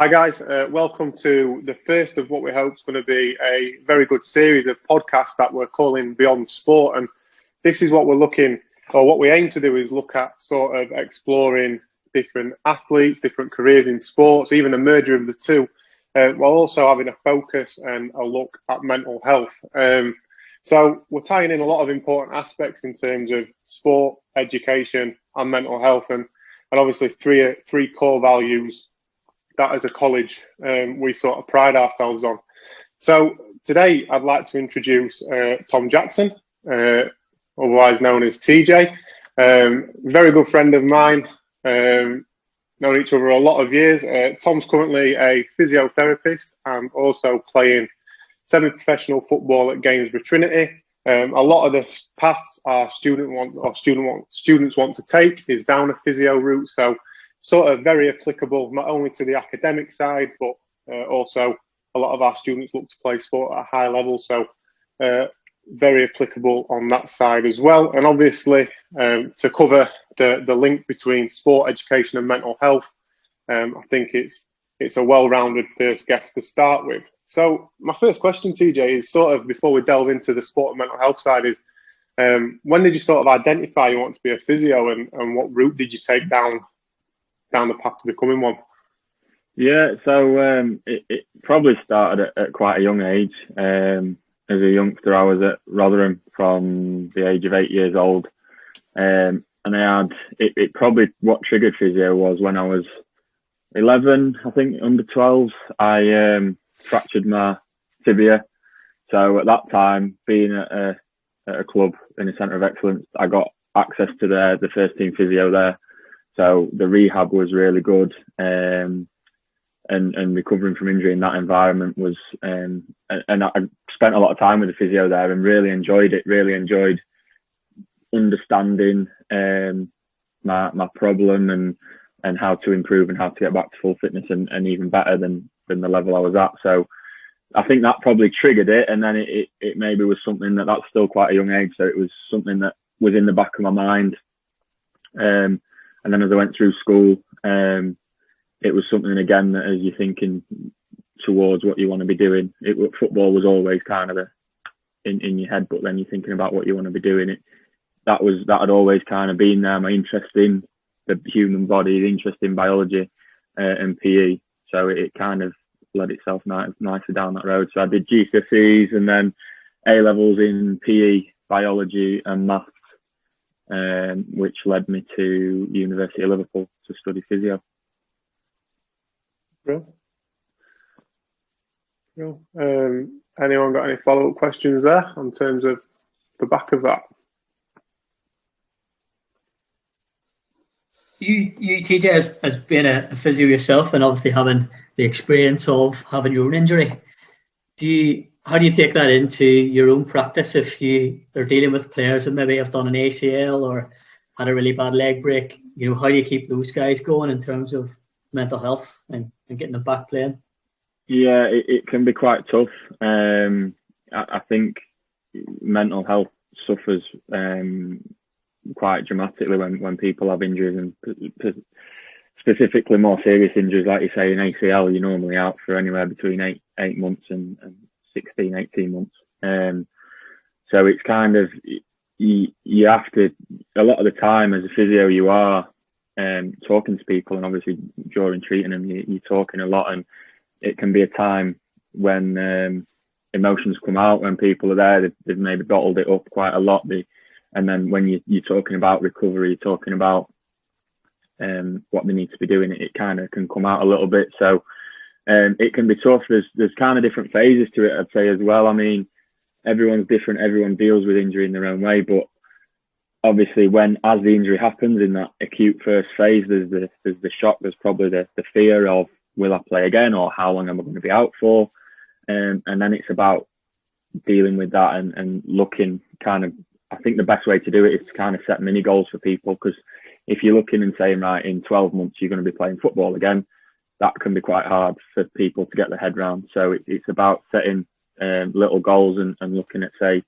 Hi guys, welcome to the first of what we hope is going to be a very good series of podcasts that we're calling Beyond Sport. And this is what what we aim to do is look at sort of exploring different athletes, different careers in sports, even a merger of the two, while also having a focus and a look at mental health. So we're tying in a lot of important aspects in terms of sport, education and mental health, and obviously three core values that as a college we sort of pride ourselves on. So today I'd like to introduce Tom Jackson, otherwise known as TJ. Very good friend of mine, known each other a lot of years. Tom's currently a physiotherapist and also playing semi-professional football at Gainsborough Trinity. A lot of the paths our students want to take is down a physio route, so sort of very applicable not only to the academic side, but also a lot of our students look to play sport at a high level, so very applicable on that side as well. And obviously to cover the link between sport education and mental health, I think it's a well-rounded first guest to start with. So my first question, TJ, is sort of before we delve into the sport and mental health side is, when did you sort of identify you want to be a physio, and what route did you take down the path to becoming one? Yeah, so it probably started at quite a young age. As a youngster, I was at Rotherham from the age of 8 years old. And I had, it probably what triggered physio was when I was 11, I think, under 12s. I fractured my tibia. So at that time, being at a club in a centre of excellence, I got access to the first team physio there. So the rehab was really good, and recovering from injury in that environment was, and I spent a lot of time with the physio there and really enjoyed it. Really enjoyed understanding my problem and how to improve and how to get back to full fitness and even better than the level I was at. So I think that probably triggered it, and then it maybe was something that's still quite a young age. So it was something that was in the back of my mind. And then as I went through school, it was something again that as you're thinking towards what you want to be doing, football was always kind of in your head, but then you're thinking about what you want to be doing. That had always kind of been there. My interest in the human body, the interest in biology and PE. So it kind of led itself nicely down that road. So I did GCSEs and then A-levels in PE, biology and maths, which led me to University of Liverpool to study physio. Real. Anyone got any follow-up questions there in terms of the back of that? You TJ, as being a physio yourself and obviously having the experience of having your own injury, how do you take that into your own practice if you are dealing with players that maybe have done an ACL or had a really bad leg break? You know, how do you keep those guys going in terms of mental health and getting them back playing? Yeah, it can be quite tough. I think mental health suffers quite dramatically when people have injuries, and specifically more serious injuries, like you say, in ACL, you're normally out for anywhere between eight months and 16, 18 months. So it's kind of, you have to, a lot of the time as a physio, you are talking to people, and obviously during treating them, you're talking a lot, and it can be a time when emotions come out, when people are there, they've maybe bottled it up quite a lot. And then when you're talking about recovery, you're talking about what they need to be doing, it kind of can come out a little bit. So it can be tough. There's kind of different phases to it, I'd say, as well. I mean, everyone's different. Everyone deals with injury in their own way. But obviously, as the injury happens in that acute first phase, there's the shock. There's probably the fear of, will I play again, or how long am I going to be out for? And then it's about dealing with that and looking kind of, I think the best way to do it is to kind of set mini goals for people, because if you're looking and saying, right, in 12 months, you're going to be playing football again, that can be quite hard for people to get their head around. So it's about setting little goals and looking at, say,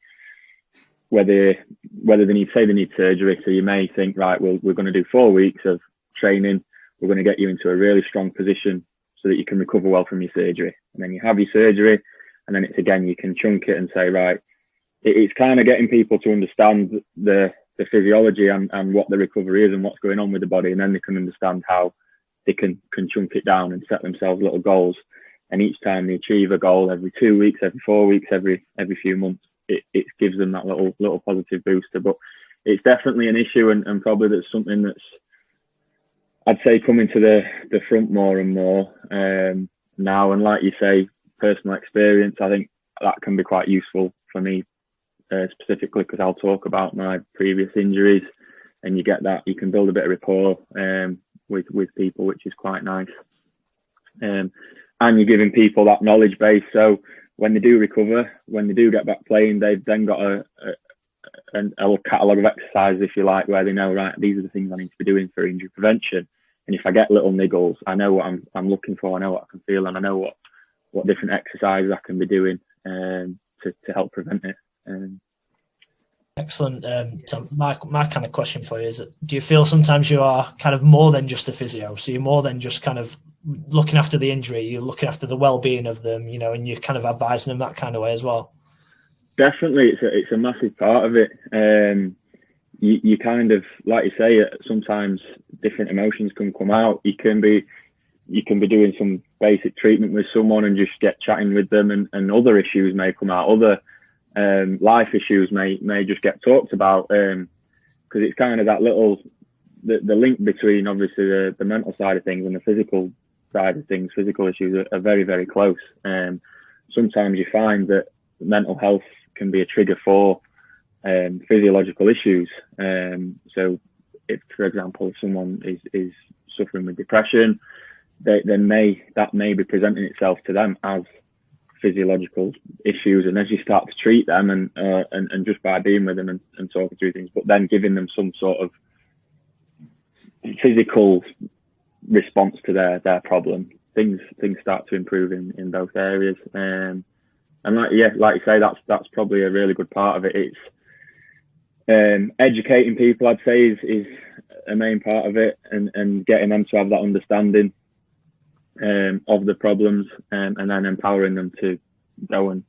whether they need surgery. So you may think, right, we're going to do 4 weeks of training. We're going to get you into a really strong position so that you can recover well from your surgery. And then you have your surgery, and then it's again, you can chunk it and say, right, it's kind of getting people to understand the physiology and what the recovery is and what's going on with the body, and then they can understand how they can chunk it down and set themselves little goals. And each time they achieve a goal, every 2 weeks, every 4 weeks, every few months, it gives them that little positive booster. But it's definitely an issue, and probably that's something that's, I'd say, coming to the front more and more now. And like you say, personal experience, I think that can be quite useful for me specifically, because I'll talk about my previous injuries, and you get that, you can build a bit of rapport with people, which is quite nice. And you're giving people that knowledge base, so when they do recover, when they do get back playing, they've then got a little catalogue of exercises, if you like, where they know, right, these are the things I need to be doing for injury prevention. And if I get little niggles, I know what I'm looking for, I know what I can feel, and I know what different exercises I can be doing to help prevent it. Excellent. So my kind of question for you is, do you feel sometimes you are kind of more than just a physio? So you're more than just kind of looking after the injury, you're looking after the well-being of them, and you're kind of advising them that kind of way as well? Definitely, it's a massive part of it. You kind of, like you say, sometimes different emotions can come out. You can be doing some basic treatment with someone and just get chatting with them, and other issues may come out. Other life issues may just get talked about, because it's kind of that little the link between obviously the mental side of things and the physical side of things. Physical issues are very, very close. Sometimes you find that mental health can be a trigger for physiological issues. So if, for example, if someone is suffering with depression, that may be presenting itself to them as physiological issues. And as you start to treat them and just by being with them and talking through things, but then giving them some sort of physical response to their problem, things start to improve in both areas. And like you say, that's probably a really good part of it. It's educating people, I'd say, is a main part of it, and getting them to have that understanding of the problems, and then empowering them to go and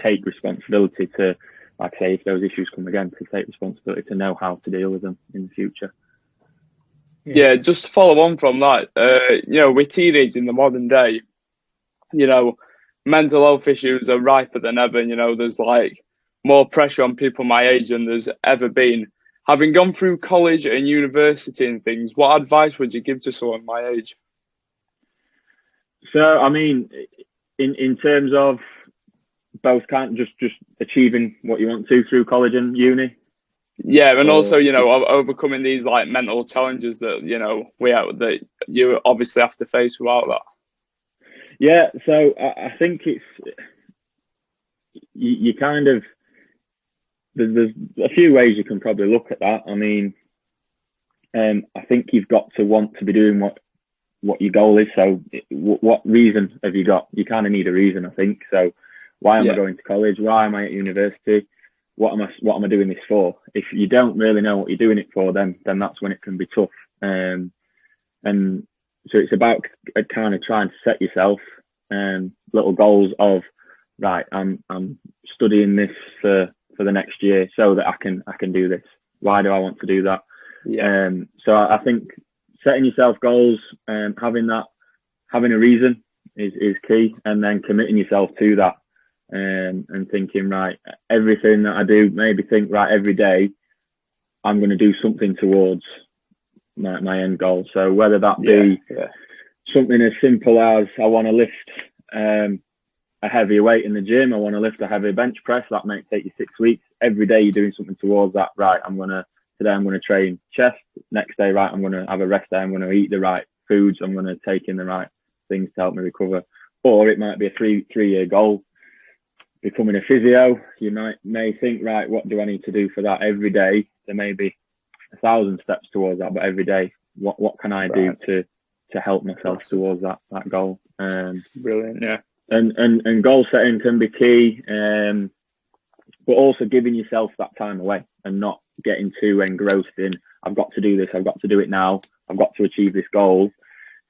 take responsibility to, like I say, if those issues come again, to take responsibility to know how to deal with them in the future. Yeah, just to follow on from that, with teenagers in the modern day, mental health issues are riper than ever. There's like more pressure on people my age than there's ever been. Having gone through college and university and things, what advice would you give to someone my age? So, I mean, in terms of both kind of just achieving what you want to through college and uni. Yeah, and also, overcoming these like mental challenges that, that you obviously have to face without that. Yeah, so I think it's, you kind of, there's a few ways you can probably look at that. I mean, I think you've got to want to be doing what your goal is. So what reason have you got? You kind of need a reason, I think. So why am I going to college? Why am I at university? What am I doing this for? If you don't really know what you're doing it for, then that's when it can be tough. And so it's about kind of trying to set yourself little goals of, right, I'm studying this for the next year so that I can do this. Why do I want to do that? Yeah. So I think setting yourself goals, having a reason is key, and then committing yourself to that. And thinking, right, everything that I do, maybe think, right, every day I'm going to do something towards my end goal. So whether that be something as simple as I want to lift a heavier weight in the gym, I want to lift a heavy bench press, that might take you 6 weeks. Every day you're doing something towards that. Right, today I'm going to train chest. Next day, right, I'm going to have a rest day. I'm going to eat the right foods. I'm going to take in the right things to help me recover. Or it might be a three-year goal. Becoming a physio, you may think, right, what do I need to do for that every day? There may be 1,000 steps towards that, but every day, what can I do to help myself towards that goal? Brilliant, yeah. And goal setting can be key, but also giving yourself that time away and not getting too engrossed in, I've got to do this, I've got to do it now, I've got to achieve this goal.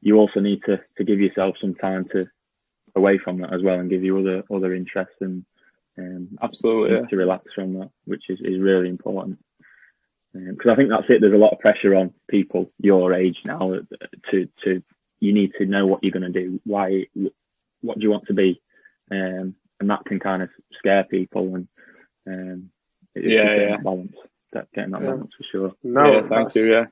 you also need to give yourself some time to away from that as well, and give you other interests and absolutely to relax from that, which is really important. Because I think that's it. There's a lot of pressure on people your age now to you need to know what you're going to do. What do you want to be? And that can kind of scare people. And getting that balance for sure. No, thank you. Yeah,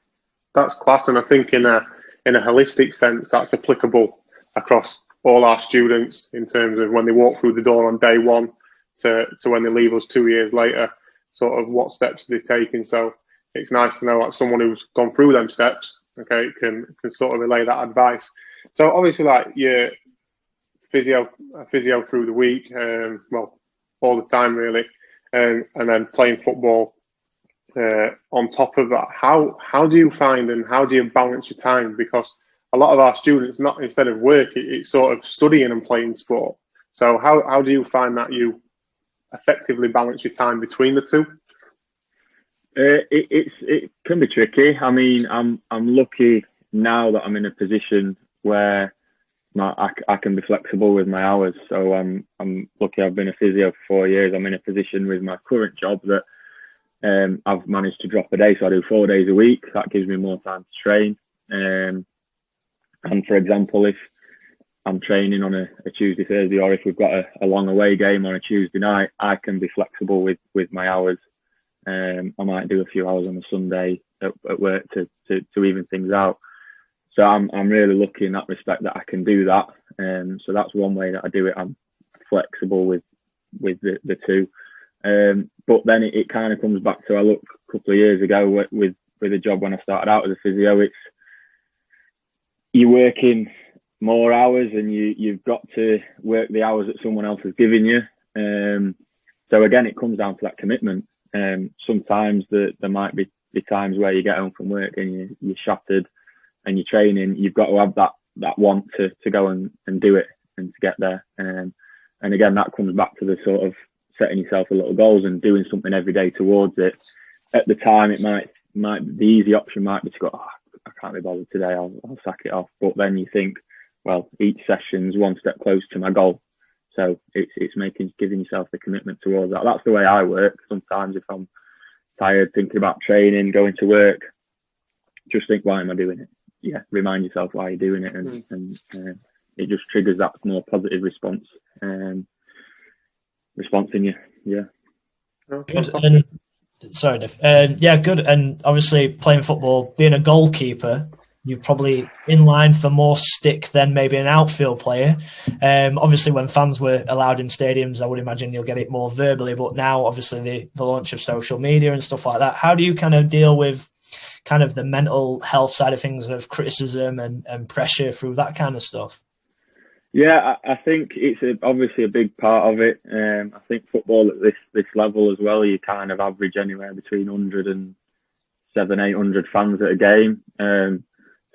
that's class, and I think in a holistic sense, that's applicable across all our students in terms of when they walk through the door on day one to when they leave us 2 years later. Sort of what steps are they taking? So it's nice to know like someone who's gone through them steps, okay, can sort of relay that advice. So obviously, like your physio through the week, well, all the time really, and then playing football on top of that. How do you find and how do you balance your time? Because a lot of our students, not instead of work, it's sort of studying and playing sport. So how do you find that you effectively balance your time between the two? It can be tricky. I mean, I'm lucky now that I'm in a position where I can be flexible with my hours. So I'm lucky. I've been a physio for 4 years. I'm in a position with my current job that I've managed to drop a day, so I do 4 days a week. That gives me more time to train. And for example, if I'm training on a Tuesday, Thursday, or if we've got a long away game on a Tuesday night, I can be flexible with my hours. I might do a few hours on a Sunday at work to even things out. So I'm really lucky in that respect that I can do that. So that's one way that I do it. I'm flexible with the two. But then it kind of comes back to, I look a couple of years ago with a job when I started out as a physio. You're working more hours and you've got to work the hours that someone else has given you. So again, it comes down to that commitment. Sometimes there might be times where you get home from work and you're shattered and you're training. You've got to have that want to go and do it and to get there. And again, that comes back to the sort of setting yourself a little goals and doing something every day towards it. At the time, it might the easy option might be to go, I can't be bothered today, I'll sack it off. But then you think, well, each session's one step closer to my goal. So it's giving yourself the commitment towards that. That's the way I work. Sometimes if I'm tired, thinking about training, going to work, just think, why am I doing it? Yeah, remind yourself why you're doing it, and it just triggers that more positive response in you. Yeah. Good. And, sorry, Nick. Yeah, good. And obviously, playing football, being a goalkeeper, you're probably in line for more stick than maybe an outfield player. Obviously, when fans were allowed in stadiums, I would imagine you'll get it more verbally. But now, obviously, the launch of social media and stuff like that, how do you kind of deal with kind of the mental health side of things, of criticism and pressure through that kind of stuff? Yeah, I think it's obviously a big part of it. I think football at this level as well, you kind of average anywhere between 100 and 700-800 fans at a game.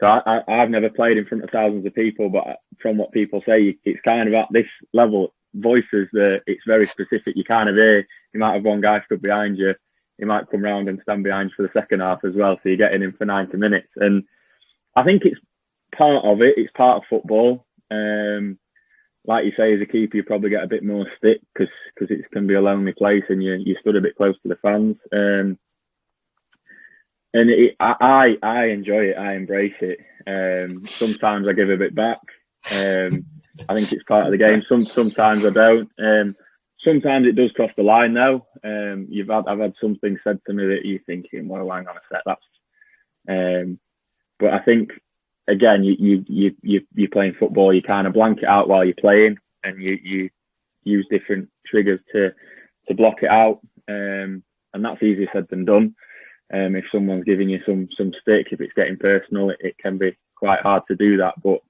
So I've never played in front of thousands of people, but from what people say, it's kind of at this level, voices that it's very specific. You kind of hear, you might have one guy stood behind you, he might come round and stand behind you for the second half as well. So you're getting him for 90 minutes. And I think it's part of it. It's part of football. Like you say, as a keeper, you probably get a bit more stick because it can be a lonely place and you stood a bit close to the fans. And I enjoy it. I embrace it. Sometimes I give a bit back. I think it's part of the game. Sometimes I don't. Sometimes it does cross the line though. I've had something said to me that you're thinking, well, hang on a sec, that's. But I think again, you're playing football. You kind of blank it out while you're playing, and you use different triggers to block it out. And that's easier said than done. If someone's giving you some stick, if it's getting personal, it can be quite hard to do that. But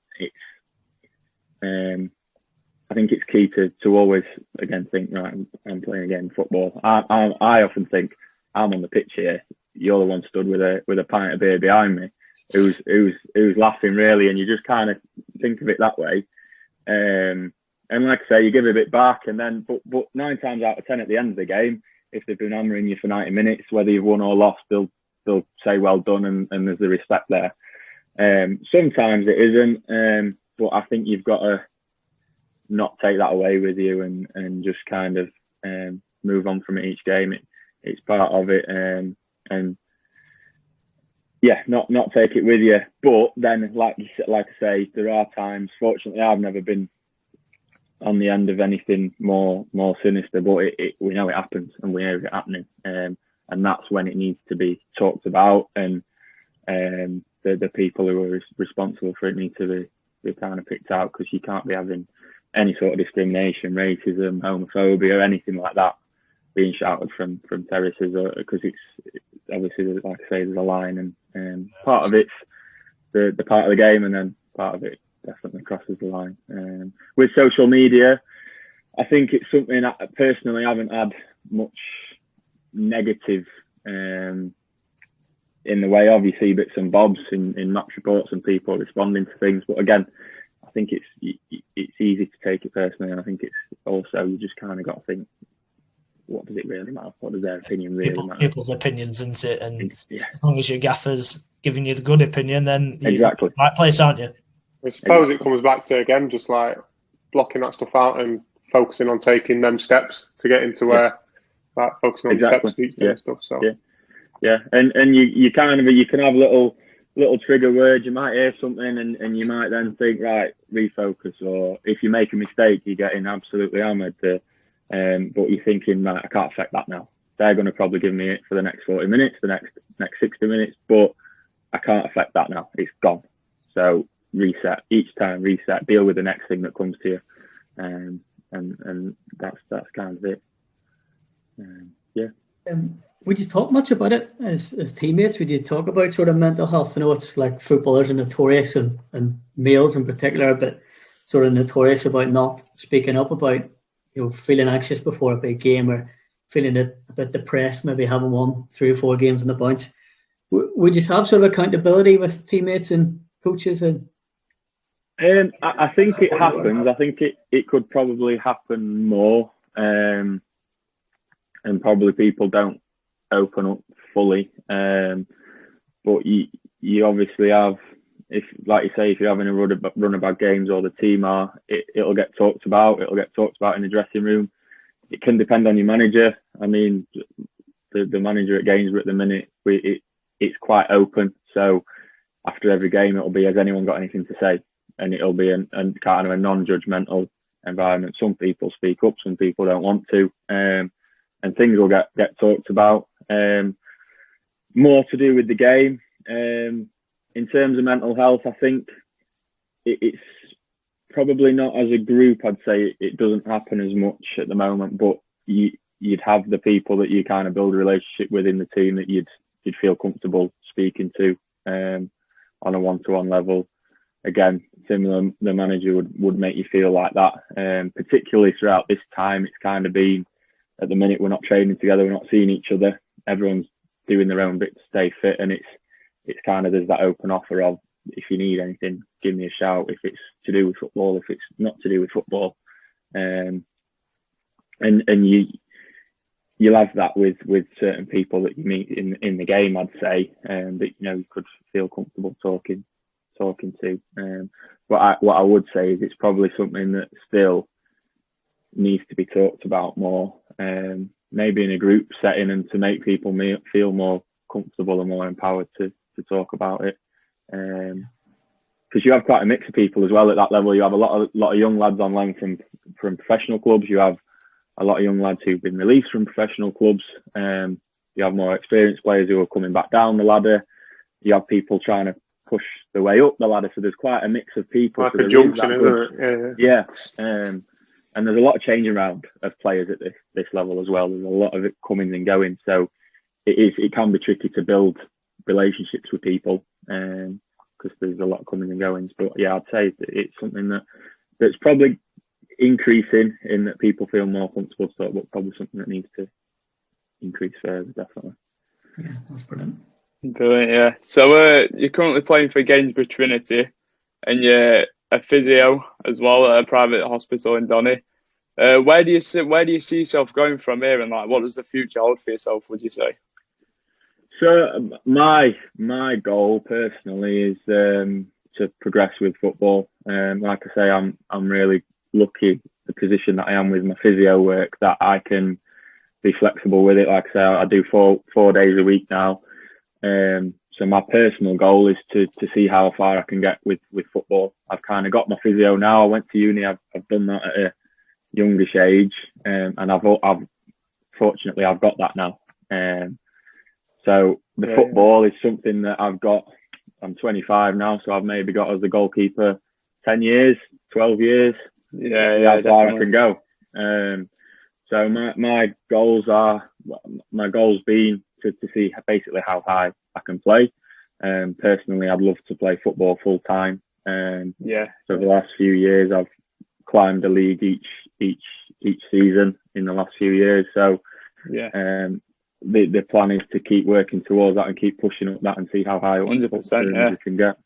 I think it's key to always again think, right, I'm playing again football. I often think I'm on the pitch here. You're the one stood with a pint of beer behind me, who's laughing really, and you just kind of think of it that way. And like I say, you give a bit back, and then but 9 times out of 10 at the end of the game, if they've been hammering you for 90 minutes, whether you've won or lost, they'll say well done, and there's the respect there. Sometimes it isn't, but I think you've got to not take that away with you and just kind of move on from it each game. It's part of it, and yeah, not take it with you. But then, like I say, there are times. Fortunately, I've never been on the end of anything more sinister, but we know it happens, and we know it happening, and that's when it needs to be talked about, and the people who are responsible for it need to be kind of picked out, because you can't be having any sort of discrimination, racism, homophobia, or anything like that being shouted from terraces, because it's obviously, like I say, there's a line, and part of it's the part of the game, and then part of it definitely crosses the line. With social media, I think it's something I personally haven't had much negative in the way of. You see bits and bobs in match reports and people responding to things, but again, I think it's easy to take it personally, and I think it's also, you just kind of got to think, what does it really matter? What does their opinion really matter? People's opinions, isn't it? And as long as your gaffer's giving you the good opinion, then you're exactly in the right place, aren't you? I suppose it comes back to, again, just like blocking that stuff out and focusing on taking them steps to get into where, like, focusing on the steps and stuff. So yeah, and you kind of, you can have little trigger words. You might hear something and you might then think, right, refocus. Or if you make a mistake, you're getting absolutely hammered. But you're thinking, right, I can't affect that now. They're going to probably give me it for the next 40 minutes, the next 60 minutes, but I can't affect that now. It's gone. So reset each time, deal with the next thing that comes to you, and that's kind of it. Would you talk much about it as teammates? Would you talk about sort of mental health? I know it's like footballers are notorious, and males in particular, but sort of notorious about not speaking up about, feeling anxious before a big game, or feeling a bit depressed, maybe having won 3 or 4 games on the bounce. Would you have sort of accountability with teammates and coaches? And I think it happens. I think it could probably happen more, and probably people don't open up fully. But you obviously have, if, like you say, if you're having a run of bad games, or the team are, it'll get talked about. It'll get talked about in the dressing room. It can depend on your manager. I mean, the manager at Gainsborough at the minute, it's quite open. So after every game, it'll be, has anyone got anything to say? And it'll be a kind of a non-judgmental environment. Some people speak up, some people don't want to, and things will get talked about. More to do with the game. In terms of mental health, I think it's probably not, as a group, I'd say it doesn't happen as much at the moment, but you'd have the people that you kind of build a relationship with in the team that you'd feel comfortable speaking to on a one-to-one level. Again, similar, the manager would make you feel like that. Particularly throughout this time, it's kind of been, at the minute, we're not training together, we're not seeing each other. Everyone's doing their own bit to stay fit, and it's kind of, there's that open offer of, if you need anything, give me a shout, if it's to do with football, if it's not to do with football. And you'll have that with certain people that you meet in the game, I'd say, that you could feel comfortable talking to. What I would say is, it's probably something that still needs to be talked about more, maybe in a group setting, and to make people feel more comfortable and more empowered to talk about it. Because you have quite a mix of people as well at that level. You have a lot of young lads on loan from professional clubs. You have a lot of young lads who've been released from professional clubs. You have more experienced players who are coming back down the ladder. You have people trying to push their way up the ladder. So there's quite a mix of people. Like a junction, isn't it? Yeah. And there's a lot of changing around of players at this level as well. There's a lot of it coming and going. So it can be tricky to build relationships with people, because there's a lot of coming and goings. But yeah, I'd say it's something that's probably increasing, in that people feel more comfortable to talk, but probably something that needs to increase further, definitely. Yeah, that's brilliant. Brilliant, yeah. So you're currently playing for Gainsborough Trinity, and you're a physio as well at a private hospital in Donny. Where do you see yourself going from here, and like, what does the future hold for yourself, would you say? So my goal personally is to progress with football. Like I say, I'm really lucky the position that I am with my physio work, that I can be flexible with it. Like I say, I do four days a week now. So my personal goal is to see how far I can get with football. I've kind of got my physio now. I went to uni. I've done that at a youngish age, and I've fortunately I've got that now. So the football is something that I've got. I'm 25 now, so I've maybe got as a goalkeeper 10 years, 12 years. Yeah, how far I can go. So my goals being to see basically how high I can play. Personally, I'd love to play football full time. So the last few years, I've climbed the league each season in the last few years. So the plan is to keep working towards that and keep pushing up that and see how high 100%, we can get.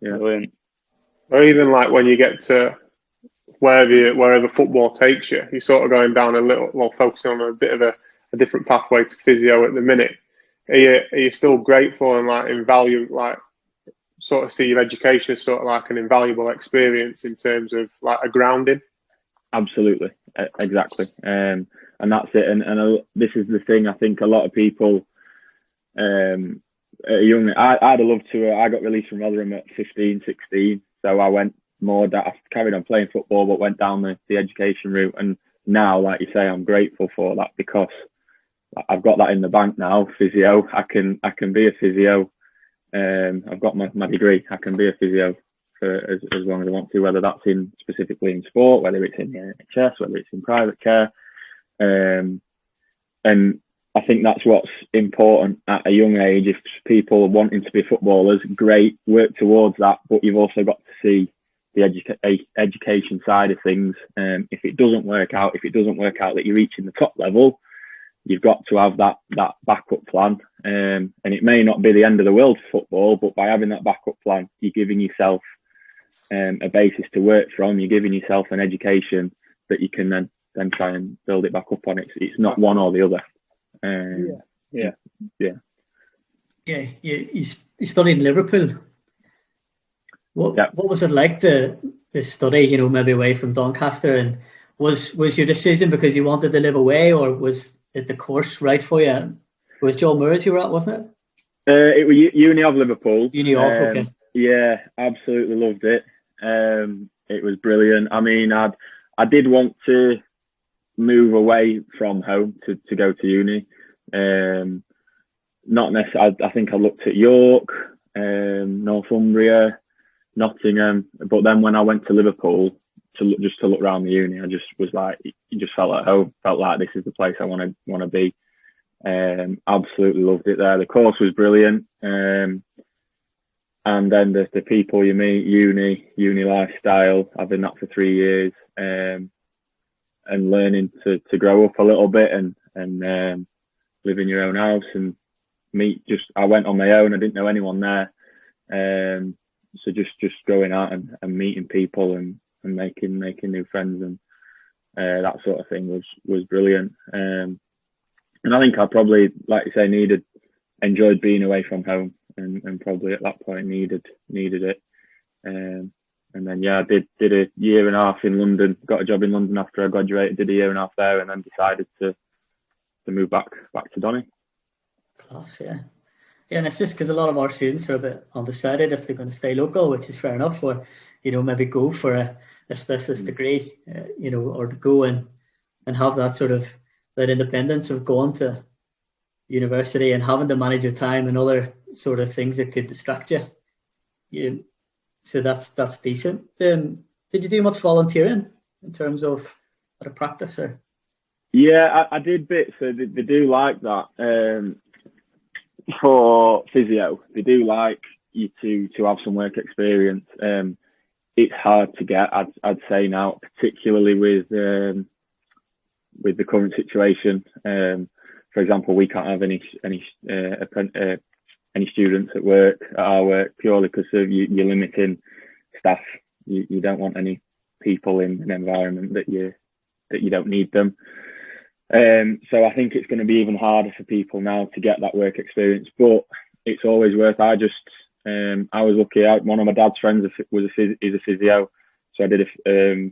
Yeah. Brilliant. Or even like when you get to wherever football takes you, you're sort of going down focusing on a bit of a different pathway to physio at the minute. Are you still grateful and like sort of see your education as sort of like an invaluable experience in terms of like a grounding? Absolutely, exactly, and that's it. And this is the thing. I think a lot of people, young. I'd have loved to. I got released from Rotherham at 15, 16, so I went I carried on playing football, but went down the education route. And now, like you say, I'm grateful for that because I've got that in the bank now. Physio, I can be a physio. I've got my degree. I can be a physio for as long as I want to, whether that's specifically in sport, whether it's in the NHS, whether it's in private care. And I think that's what's important at a young age. If people are wanting to be footballers, great, work towards that. But you've also got to see the education side of things. If it doesn't work out that you're reaching the top level, you've got to have that backup plan. And it may not be the end of the world for football, but by having that backup plan, you're giving yourself a basis to work from. You're giving yourself an education that you can then try and build it back up on. It's not one or the other. You studied in Liverpool. What was it like to study, maybe away from Doncaster? And was your decision because you wanted to live away, or was it the course right for you? It was Joel Murray's you were at, wasn't it? It was Uni of Liverpool. Uni of, okay. Yeah, absolutely loved it. It was brilliant. I mean, I did want to move away from home to go to uni. Not necessarily. I think I looked at York, Northumbria, Nottingham, but then when I went to Liverpool to look around the uni, I just was like, you just felt at home. Felt like this is the place I want to be. Absolutely loved it there. The course was brilliant. And then the people you meet, uni lifestyle, having that for 3 years, and learning to grow up a little bit and live in your own house and meet. I went on my own. I didn't know anyone there. So just going out and meeting people and making new friends and that sort of thing was brilliant. And I think I probably, like you say, enjoyed being away from home and probably at that point needed it. And then I did a year and a half in London, got a job in London after I graduated, did a year and a half there, and then decided to move back to Donny. Class, yeah. Yeah, and it's just because a lot of our students are a bit undecided if they're going to stay local, which is fair enough, or maybe go for a specialist degree, or to go and have that sort of that independence of going to university and having to manage your time and other sort of things that could distract you. So that's decent. Did you do much volunteering in terms of a practice? Or? Yeah, I did bits. So they do like that. For physio, they do like you to have some work experience. It's hard to get, I'd say now, particularly with the current situation. For example, we can't have any students at our work purely because you're limiting staff. You don't want any people in an environment that you don't need them. So I think it's going to be even harder for people now to get that work experience, but it's always worth. I was lucky. One of my dad's friends is a physio, so I did a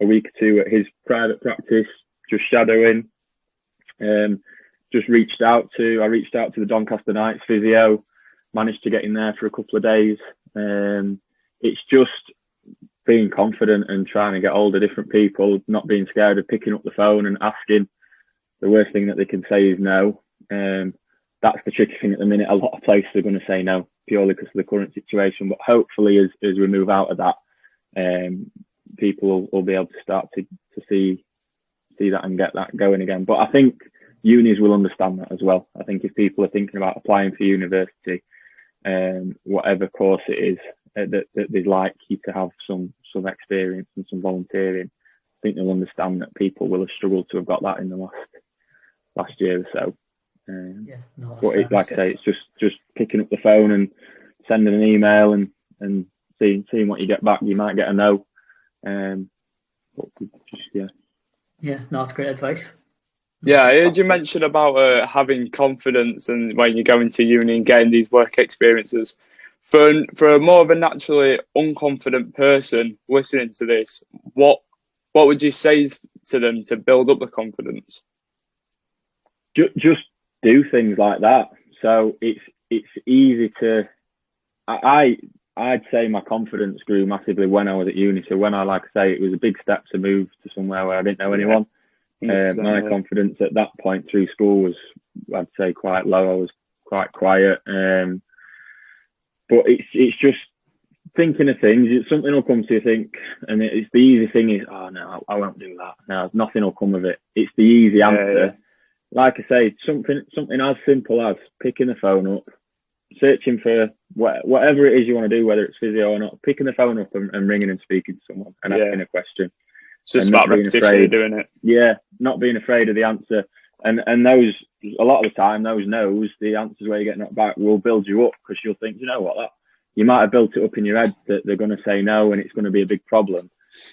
week or two at his private practice, just shadowing. I reached out to the Doncaster Knights physio, managed to get in there for a couple of days. It's just being confident and trying to get hold of different people, not being scared of picking up the phone and asking. The worst thing that they can say is no. That's the tricky thing at the minute. A lot of places are going to say no purely because of the current situation. But hopefully, as we move out of that, people will be able to start to see that and get that going again. But I think unis will understand that as well. I think if people are thinking about applying for university, whatever course it is, that they'd like you to have some experience and some volunteering, I think they'll understand that people will have struggled to have got that in the last year or so. But like I say, it's just picking up the phone and sending an email and seeing what you get back. You might get a no. That's great advice. Yeah, I heard you mention about having confidence and when you go into uni and getting these work experiences. For a more of a naturally unconfident person listening to this, what would you say to them to build up the confidence? Just do things like that. So it's easy to. I'd say my confidence grew massively when I was at uni. So when like I say, it was a big step to move to somewhere where I didn't know anyone. My confidence at that point through school was, I'd say, quite low. I was quite quiet. But it's just thinking of things. Something will come to you, think, and it's the easy thing is, oh no, I won't do that. No, nothing will come of it. It's the easy answer. Yeah. Like I say, something as simple as picking the phone up, searching for whatever it is you want to do, whether it's physio or not, picking the phone up and ringing and speaking to someone and asking a question. It's just about repetition of doing it. Yeah, not being afraid of the answer. And those, a lot of the time, those no's, the answers where you get knocked back will build you up because you'll think, you know what, you might have built it up in your head that they're going to say no and it's going to be a big problem.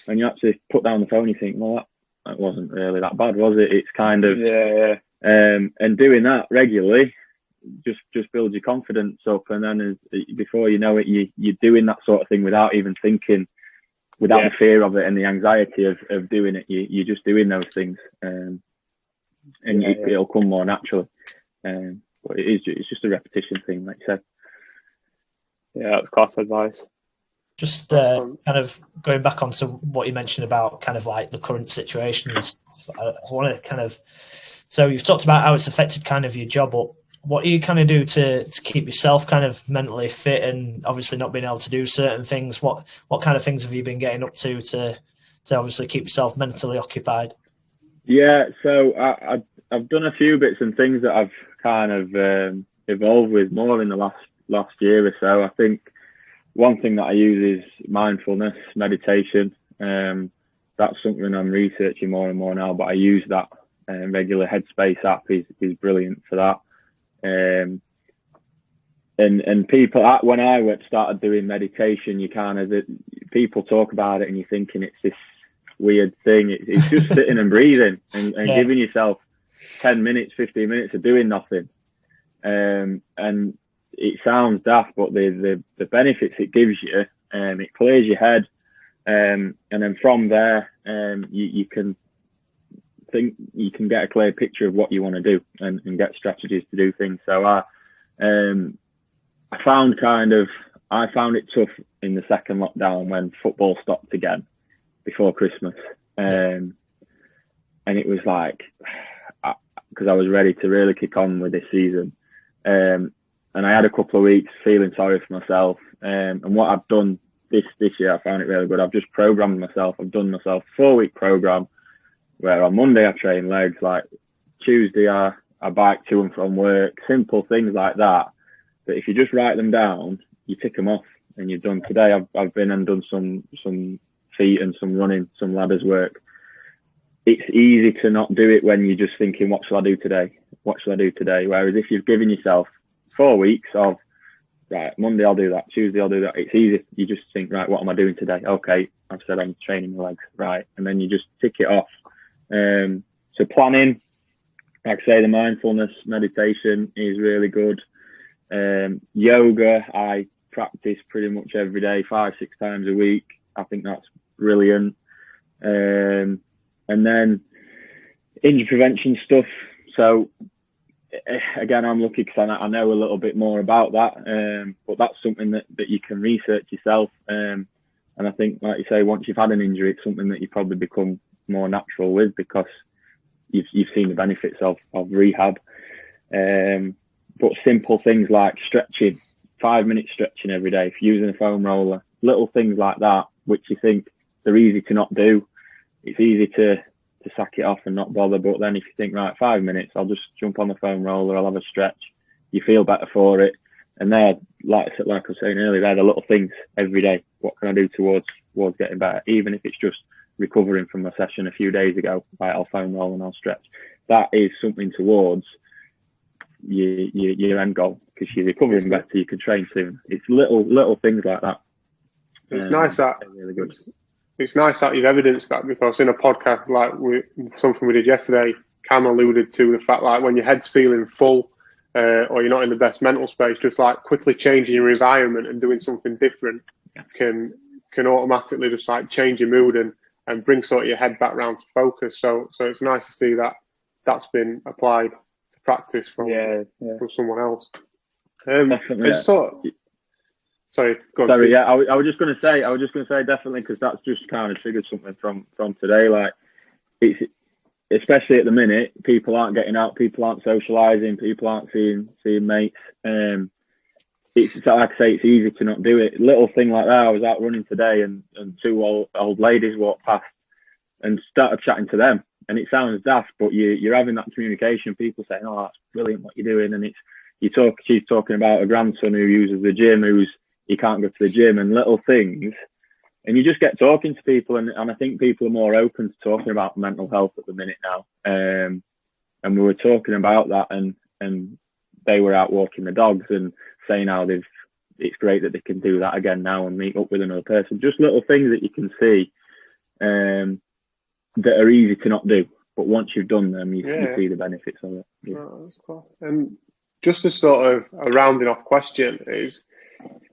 And you actually put down the phone, you think, well, that wasn't really that bad, was it? It's kind of... and doing that regularly just builds your confidence up. And then before you know it, you're doing that sort of thing without even thinking, without the fear of it and the anxiety of doing it. You're just doing those things. It'll come more naturally. But it's just a repetition thing, like you said. Yeah, that's class advice. Just kind of going back onto what you mentioned about kind of like the current situation. I want to kind of, so you've talked about how it's affected kind of your job, but what do you kind of do to keep yourself kind of mentally fit and obviously not being able to do certain things? What kind of things have you been getting up to obviously keep yourself mentally occupied? Yeah, so I've done a few bits and things that I've kind of evolved with more in the last year or so. I think one thing that I use is mindfulness, meditation. That's something I'm researching more and more now, but I use that regular Headspace app is brilliant for that. And people, when I started doing meditation, you kind of, people talk about it and you're thinking it's this weird thing. It's just sitting and breathing and giving yourself 10 minutes, 15 minutes of doing nothing. And it sounds daft, but the benefits it gives you, it clears your head. And then from there, you can think, you can get a clear picture of what you want to do and get strategies to do things. So I found it tough in the second lockdown when football stopped again before Christmas. And it was like, because I was ready to really kick on with this season. And I had a couple of weeks feeling sorry for myself. And what I've done this year, I found it really good. I've just programmed myself. I've done myself a 4-week program where on Monday I train legs, like Tuesday I bike to and from work, simple things like that. But if you just write them down, you tick them off and you've done. Today I've been and done some feet and some running, some ladders work. It's easy to not do it when you're just thinking, what shall I do today? What shall I do today? Whereas if you've given yourself 4 weeks of, right, Monday I'll do that, Tuesday I'll do that. It's easy. You just think, right, what am I doing today? Okay, I've said I'm training my legs, right. And then you just tick it off. So planning, like I say, the mindfulness meditation is really good. Yoga, I practice pretty much every day, 5-6 times a week. I think that's brilliant. And then injury prevention stuff. So again, I'm lucky because I know a little bit more about that. But that's something that you can research yourself. And I think, like you say, once you've had an injury, it's something that you probably become more natural with because you've seen the benefits of rehab. But simple things like stretching, 5-minute stretching every day, if you're using a foam roller, little things like that, which you think they're easy to not do. It's easy to sack it off and not bother. But then if you think, right, 5 minutes, I'll just jump on the foam roller, I'll have a stretch. You feel better for it. And they're, like I was saying earlier, they're the little things every day. What can I do towards getting better? Even if it's just recovering from a session a few days ago, right, I'll foam roll and I'll stretch. That is something towards your end goal because you're recovering better, you can train soon. It's little things like that. It's nice that really good. It's nice that you've evidenced that because in a podcast like something we did yesterday, Cam alluded to the fact like when your head's feeling full or you're not in the best mental space, just like quickly changing your environment and doing something different can automatically just like change your mood and bring sort of your head back round to focus. So it's nice to see that that's been applied to practice from someone else. Definitely. Sorry, go on. Sorry, yeah, I was just going to say definitely because that's just kind of triggered something from today. Like, it's especially at the minute, people aren't getting out, people aren't socialising, people aren't seeing mates. It's like I say, it's easy to not do it. Little thing like that. I was out running today, and 2 old ladies walked past and started chatting to them. And it sounds daft, but you're having that communication. People saying, "Oh, that's brilliant what you're doing," and she's talking about a grandson who uses the gym, he can't go to the gym, and little things. And you just get talking to people, and I think people are more open to talking about mental health at the minute now. And we were talking about that, and they were out walking the dogs and saying how it's great that they can do that again now and meet up with another person. Just little things that you can see that are easy to not do, but once you've done them, you see the benefits of it. Yeah. Oh, that's cool. And just a sort of a rounding off question is,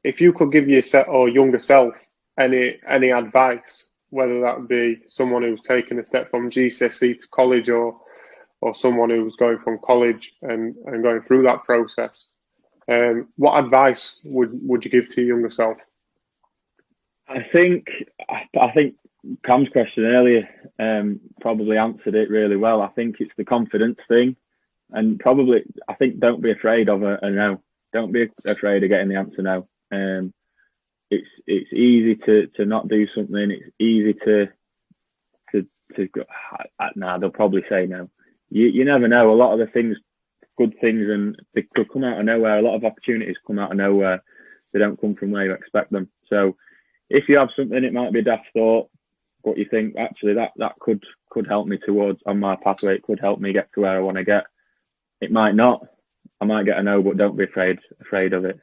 if you could give your younger self any advice, whether that be someone who's taken a step from GCSE to college or someone who's going from college and going through that process, what advice would you give to your younger self? I think Cam's question earlier probably answered it really well. I think it's the confidence thing, and probably I think don't be afraid of a no. Don't be afraid of getting the answer no. It's easy to not do something. It's easy to go. Nah, they'll probably say no. You never know. A lot of the things, good things, and they could come out of nowhere. A lot of opportunities come out of nowhere. They don't come from where you expect them. So if you have something, it might be a daft thought, but you think actually that could help me towards on my pathway. It could help me get to where I want to get. It might not. I might get a no, but don't be afraid of it.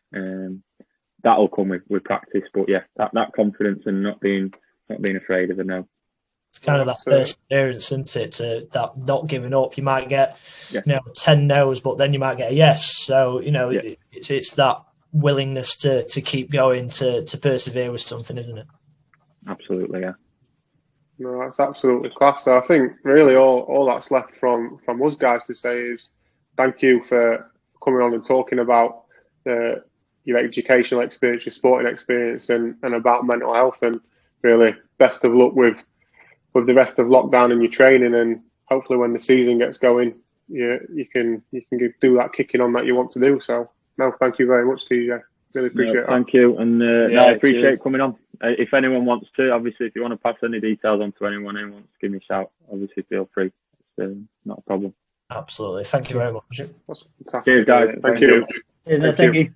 That'll come with practice. But yeah, that confidence and not being afraid of a no. It's kind of that perseverance, isn't it? To that not giving up. You might get 10 no's, but then you might get a yes. So it's that willingness to keep going, to persevere with something, isn't it? Absolutely, yeah. No, that's absolutely class. So I think really all that's left from us guys to say is thank you for coming on and talking about your educational experience, your sporting experience, and about mental health. And really, best of luck with the rest of lockdown and your training. And hopefully, when the season gets going, you can do that kicking on that you want to do. So, no, thank you very much, TJ. Really appreciate it. Thank you, and I appreciate coming on. If anyone wants to, obviously, if you want to pass any details on to anyone who wants to give me a shout, obviously feel free. It's not a problem. Absolutely. Thank you very much. That's fantastic. Cheers, guys. Thank you. Thank you.